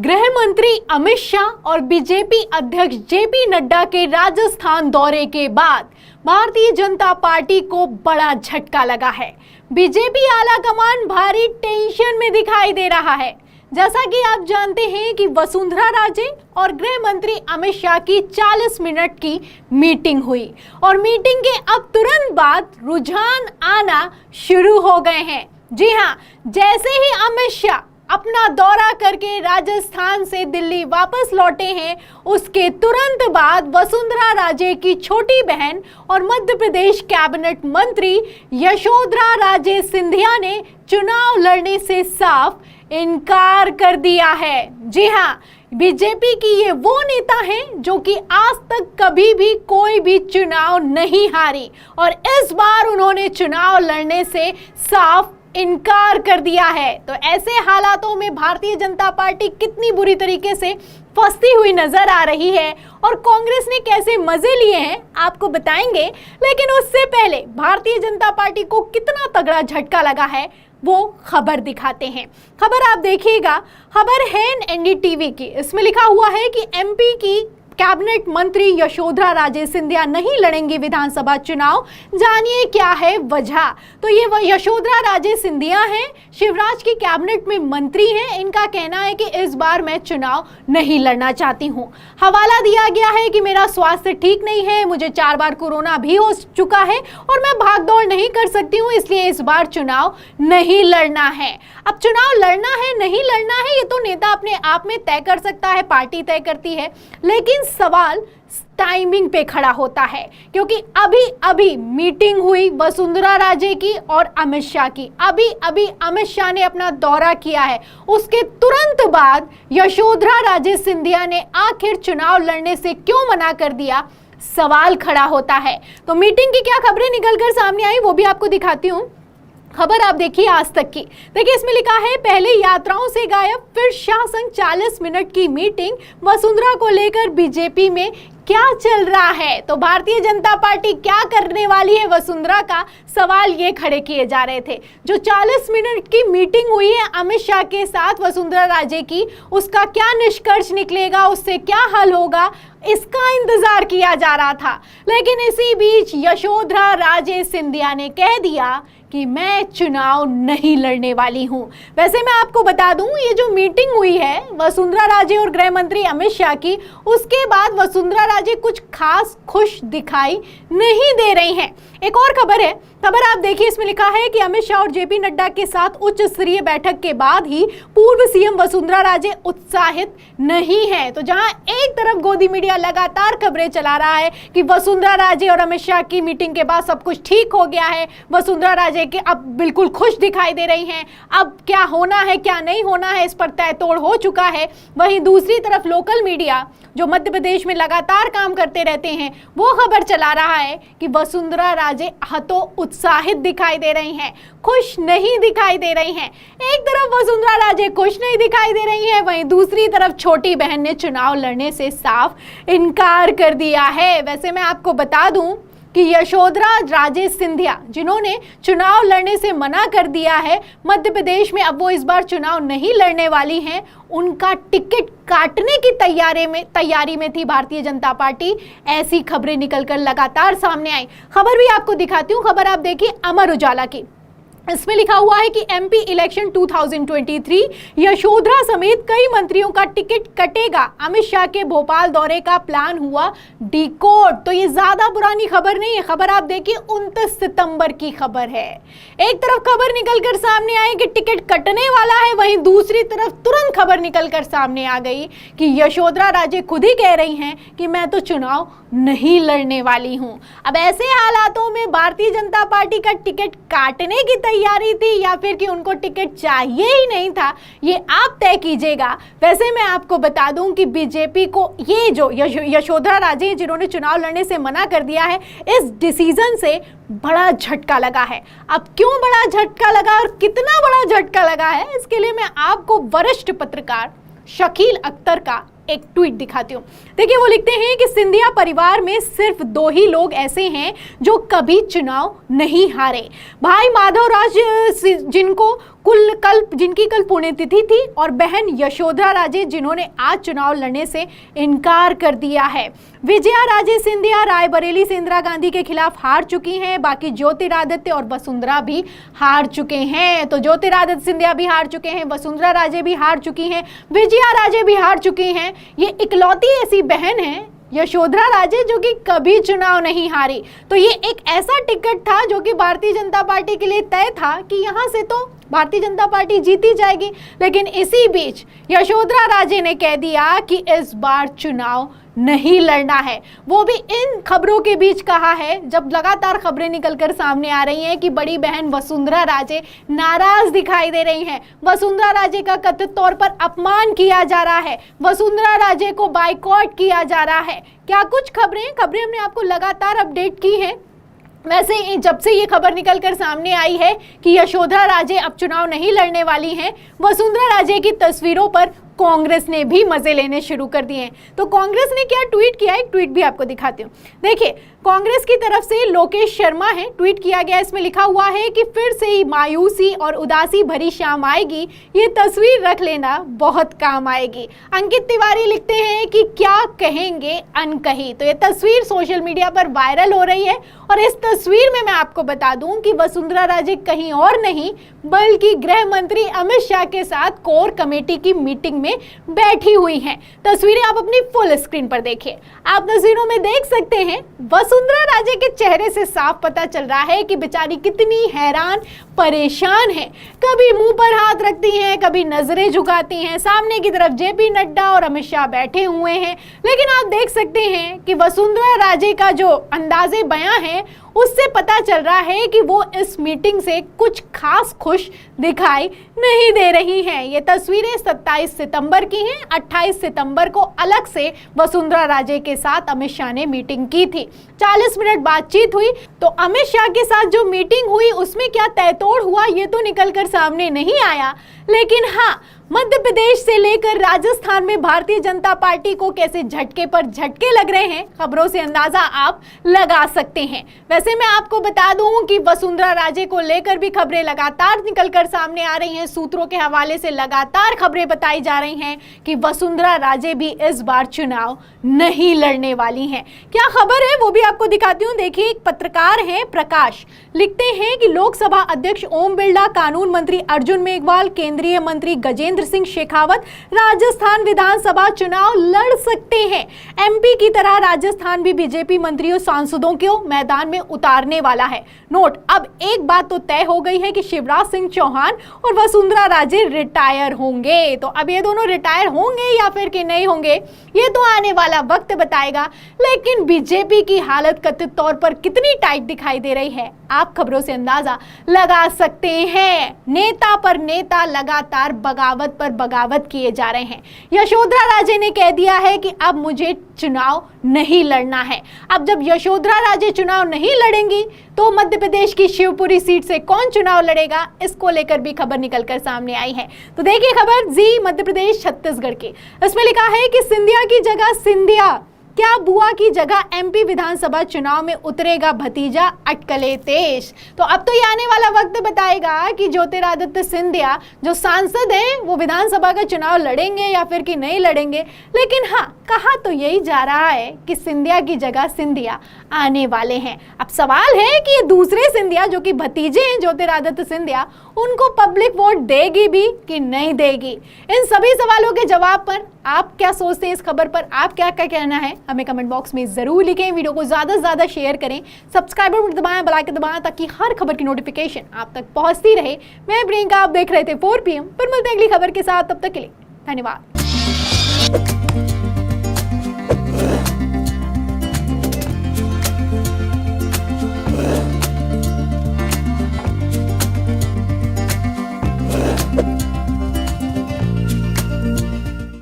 गृह मंत्री अमित शाह और बीजेपी अध्यक्ष जेपी नड्डा के राजस्थान दौरे के बाद भारतीय जनता पार्टी को बड़ा झटका लगा है। बीजेपी आला कमान भारी टेंशन में दिखाई दे रहा है। जैसा कि आप जानते हैं कि वसुंधरा राजे और गृह मंत्री अमित शाह की 40 मिनट की मीटिंग हुई और मीटिंग के अब तुरंत बाद रुझान आना शुरू हो गए हैं। जी हां, जैसे ही अमित शाह अपना दौरा करके राजस्थान से दिल्ली वापस लौटे हैं, उसके तुरंत बाद वसुंधरा राजे की छोटी बहन और मध्य प्रदेश कैबिनेट मंत्री यशोधरा राजे सिंधिया ने चुनाव लड़ने से साफ इनकार कर दिया है। जी हां, बीजेपी की ये वो नेता हैं जो कि आज तक कभी भी कोई भी चुनाव नहीं हारी और इस बार उन्होंने चुनाव लड़ने से साफ इनकार कर दिया है। तो ऐसे हालातों में भारतीय जनता पार्टी कितनी बुरी तरीके से फंसती हुई नजर आ रही है और कांग्रेस ने कैसे मजे लिए हैं आपको बताएंगे। लेकिन उससे पहले भारतीय जनता पार्टी को कितना तगड़ा झटका लगा है वो खबर दिखाते हैं। खबर आप देखिएगा, खबर है एनडीटीवी की। इसमें लिखा हुआ है कि एमपी की कैबिनेट मंत्री यशोधरा राजे सिंधिया नहीं लड़ेंगी विधानसभा चुनाव, जानिए क्या है वजह। तो ये यशोधरा राजे सिंधिया हैं, शिवराज की कैबिनेट में मंत्री हैं। इनका कहना है कि इस बार मैं चुनाव नहीं लड़ना चाहती हूं। हवाला दिया गया है कि मेरा स्वास्थ्य ठीक नहीं है, मुझे 4 बार कोरोना भी हो चुका है और मैं भागदौड़ नहीं कर सकती हूं, इसलिए इस बार चुनाव नहीं लड़ना है। अब चुनाव लड़ना है नहीं लड़ना है ये तो नेता अपने आप में तय कर सकता है, पार्टी तय करती है। लेकिन सवाल टाइमिंग पे खड़ा होता है, क्योंकि अभी अभी मीटिंग हुई वसुंधरा राजे की और अमित शाह की। अभी अभी अमित शाह ने अपना दौरा किया है, उसके तुरंत बाद यशोधरा राजे सिंधिया ने आखिर चुनाव लड़ने से क्यों मना कर दिया, सवाल खड़ा होता है। तो मीटिंग की क्या खबरें निकलकर सामने आई वो भी आपको दिखाती हूं। खबर आप देखिए आज तक की। देखिए इसमें लिखा है, पहले यात्राओं से गायब फिर शाह संग 40 मिनट की मीटिंग, वसुंधरा को लेकर बीजेपी में क्या चल रहा है। तो भारतीय जनता पार्टी क्या करने वाली है वसुंधरा का सवाल ये खड़े किए जा रहे थे। जो 40 मिनट की मीटिंग हुई है अमित शाह के साथ वसुंधरा राजे की, उसका क्या निष्कर्ष निकलेगा, उससे क्या हल होगा, इसका इंतजार किया जा रहा था। लेकिन इसी बीच यशोधरा राजे सिंधिया ने कह दिया कि मैं चुनाव नहीं लड़ने वाली हूं। वैसे मैं आपको बता दूं, ये जो मीटिंग हुई है वसुंधरा राजे और गृह मंत्री अमित शाह की, उसके बाद वसुंधरा राजे कुछ खास खुश दिखाई नहीं दे रही हैं। एक और खबर है, खबर आप देखिए, इसमें लिखा है कि अमित शाह और जेपी नड्डा के साथ उच्च स्तरीय बैठक के बाद ही पूर्व सीएम वसुंधरा राजे उत्साहित नहीं है। तो जहां एक तरफ गोदी मीडिया लगातार खबरें चला रहा है कि वसुंधरा राजे और अमित शाह की मीटिंग के बाद सब कुछ ठीक हो गया है, वसुंधरा राजे के अब बिल्कुल खुश दिखाई दे रही हैं, अब क्या होना है क्या नहीं होना है इस पर तय तोड़ हो चुका है। वहीं दूसरी तरफ लोकल मीडिया जो मध्य प्रदेश में लगातार काम करते रहते हैं वो खबर चला रहा है कि वसुंधरा राजे हतो उत्साहित दिखाई दे रही हैं, खुश नहीं दिखाई दे रही हैं। एक तरफ वसुंधरा राजे खुश नहीं दिखाई दे रही हैं, वहीं दूसरी तरफ छोटी बहन ने चुनाव लड़ने से साफ इनकार कर दिया है। वैसे मैं आपको बता दूं कि यशोधरा राजे सिंधिया जिन्होंने चुनाव लड़ने से मना कर दिया है मध्य प्रदेश में, अब वो इस बार चुनाव नहीं लड़ने वाली हैं। उनका टिकट काटने की तैयारी में थी भारतीय जनता पार्टी। ऐसी खबरें निकलकर लगातार सामने आई। खबर भी आपको दिखाती हूँ। खबर आप देखिए अमर उजाला की। इसमें लिखा हुआ है कि एमपी इलेक्शन 2023 यशोधरा समेत कई मंत्रियों का टिकट कटेगा, अमित शाह के भोपाल दौरे का प्लान हुआ डिकोड। तो ये ज्यादा पुरानी खबर नहीं है, खबर आप देखिए 29 सितंबर की खबर है। एक तरफ खबर निकलकर सामने आई कि टिकट कटने वाला है, वहीं दूसरी तरफ तुरंत खबर निकलकर सामने आ गई कि यशोधरा राजे खुद ही कह रही हैं कि मैं तो चुनाव नहीं लड़ने वाली हूं। अब ऐसे हालातों में भारतीय जनता पार्टी का टिकट काटने की तैयारी थी या फिर कि उनको टिकट चाहिए ही नहीं था, ये आप तय कीजिएगा। वैसे मैं आपको बता दूं कि बीजेपी को ये जो यशोधरा राजे जिन्होंने चुनाव लड़ने से मना कर दिया है, इस डिसीजन से बड़ा झटका लगा है। अब क्यों बड़ा झटका लगा और कितना बड़ा झटका लगा है, इसके लिए मैं आपको वरिष्ठ पत्रकार शकील अख्तर का एक ट्वीट दिखाती हूँ। देखिए वो लिखते हैं कि सिंधिया परिवार में सिर्फ 2 ही लोग ऐसे हैं जो कभी चुनाव नहीं हारे, भाई माधव राज जिनको जिनकी कल पुण्यतिथि थी, और बहन यशोधरा राजे जिन्होंने आज चुनाव लड़ने से इनकार कर दिया है। विजया राजे सिंधिया रायबरेली से इंदिरा गांधी के खिलाफ हार चुकी हैं। बाकी ज्योतिरादित्य और वसुंधरा भी हार चुके हैं। तो ज्योतिरादित्य सिंधिया भी हार चुके हैं, वसुंधरा राजे भी हार चुकी हैं, विजया राजे भी हार चुकी हैं। ये इकलौती ऐसी बहन है यशोधरा राजे जो कि कभी चुनाव नहीं हारी। तो ये एक ऐसा टिकट था जो कि भारतीय जनता पार्टी के लिए तय था कि यहाँ से तो भारतीय जनता पार्टी जीती जाएगी। लेकिन इसी बीच यशोधरा राजे ने कह दिया कि इस बार चुनाव नहीं लड़ना है। वो भी इन खबरों के बीच कहा है जब लगातार खबरें निकलकर सामने आ रही हैं कि बड़ी बहन वसुंधरा राजे नाराज दिखाई दे रही हैं। वसुंधरा राजे का कथित तौर पर अपमान किया जा रहा है, वसुंधरा राजे को बाइकॉट किया जा रहा है। क्या कुछ खबरें हमने आपको लगातार अपडेट की हैं। वैसे जब से ये खबर निकलकर सामने आई है कि यशोधरा राजे अब चुनाव नहीं लड़ने वाली हैं, वसुंधरा राजे की तस्वीरों पर कांग्रेस ने भी मजे लेने शुरू कर दिए हैं। तो कांग्रेस ने क्या ट्वीट किया, एक ट्वीट भी आपको दिखाती हूँ। देखिए, कांग्रेस की तरफ से लोकेश शर्मा है, ट्वीट किया गया, इसमें लिखा हुआ है कि फिर से ही मायूसी और उदासी भरी शाम आएगी, ये तस्वीर रख लेना बहुत काम आएगी। अंकित तिवारी लिखते हैं कि क्या कहेंगे अनकही। तो ये तस्वीर सोशल मीडिया पर वायरल हो रही है और इस तस्वीर में मैं आपको बता दूं कि वसुंधरा राजे कहीं और नहीं बल्कि गृह मंत्री अमित शाह के साथ कोर कमेटी की मीटिंग में बैठी हुई हैं। तस्वीरें आप अपनी फुल स्क्रीन पर देखिए। आप तस्वीरों में देख सकते हैं वसुंधरा राजे के चेहरे से साफ पता चल रहा है कि बेचारी कितनी हैरान परेशान है। कभी मुंह पर हाथ रखती हैं, कभी नजरें झुकाती हैं। सामने की तरफ जेपी नड्डा और अमित शाह बैठे हुए हैं। लेकिन आप देख सकते हैं कि वसुंधरा राजे का जो अंदाजे बयां है उससे पता चल रहा है कि वो इस मीटिंग से कुछ खास खुश दिखाई नहीं दे रही हैं। ये तस्वीरें 27 सितंबर की हैं। 28 सितंबर को अलग से वसुंधरा राजे के साथ अमित शाह ने मीटिंग की थी। 40 मिनट बातचीत हुई। तो अमित शाह के साथ जो मीटिंग हुई उसमें क्या तयतोड़ हुआ ये तो निकलकर सामने नहीं आया। लेकिन हाँ, मध्य प्रदेश से लेकर राजस्थान में भारतीय जनता पार्टी को कैसे झटके पर झटके लग रहे हैं, खबरों से अंदाजा आप लगा सकते हैं। वैसे मैं आपको बता दूं कि वसुंधरा राजे को लेकर भी खबरें लगातार निकलकर सामने आ रही हैं। सूत्रों के हवाले से लगातार खबरें बताई जा रही हैं कि वसुंधरा राजे भी इस बार चुनाव नहीं लड़ने वाली हैं। क्या खबर है वो भी आपको दिखाती हूँ। देखिए, एक पत्रकार है प्रकाश, लिखते हैं कि लोकसभा अध्यक्ष ओम बिरला, कानून मंत्री अर्जुन मेघवाल, केंद्रीय मंत्री गजेंद्र सिंह शेखावत राजस्थान विधानसभा चुनाव लड़ सकते हैं। एमपी की तरह राजस्थान भी बीजेपी मंत्रियों सांसदों को मैदान में उतारने वाला है। नोट, अब एक बात तो तय हो गई है कि शिवराज सिंह चौहान और वसुंधरा राजे रिटायर होंगे। तो अब ये दोनों रिटायर होंगे या फिर कि नहीं होंगे ये तो आने वाला वक्त बताएगा। लेकिन बीजेपी की हालत कथित तौर पर कितनी टाइट दिखाई दे रही है आप खबरों से अंदाजा लगा सकते हैं। नेता पर नेता लगातार बगावत पर बगावत किए जा रहे हैं। यशोधरा राजे ने कह दिया है कि अब मुझे चुनाव नहीं लड़ना है। अब जब यशोधरा राजे चुनाव नहीं लड़ेंगी तो मध्य प्रदेश की शिवपुरी सीट से कौन चुनाव लड़ेगा, इसको लेकर भी खबर निकलकर सामने आई है। तो देखिए खबर जी मध्य प्रदेश छत्तीसगढ़ की, इसमें लिखा है कि सिंधिया की जगह सिंधिया, क्या बुआ की जगह एमपी विधानसभा चुनाव में उतरेगा भतीजा, अटकले तेज। तो अब तो ये आने वाला वक्त बताएगा कि ज्योतिरादित्य सिंधिया जो सांसद हैं वो विधानसभा का चुनाव लड़ेंगे या फिर कि नहीं लड़ेंगे। लेकिन हाँ, कहा तो यही जा रहा है कि सिंधिया की जगह सिंधिया आने वाले हैं। अब सवाल है कि ये दूसरे सिंधिया जो कि भतीजे हैं ज्योतिरादित्य सिंधिया, उनको पब्लिक वोट देगी भी कि नहीं देगी। इन सभी सवालों के जवाब पर आप क्या सोचते हैं, इस खबर पर आप क्या कहना है, हमें कमेंट बॉक्स में जरूर लिखें। वीडियो को ज्यादा से ज्यादा शेयर करें, सब्सक्राइबर बटन दबाएं, बेल आइकन दबाएं ताकि हर खबर की नोटिफिकेशन आप तक पहुंचती रहे। मैं प्रियंका, आप देख रहे थे 4 PM। फिर मिलते हैं अगली खबर के साथ, तब तक के लिए धन्यवाद।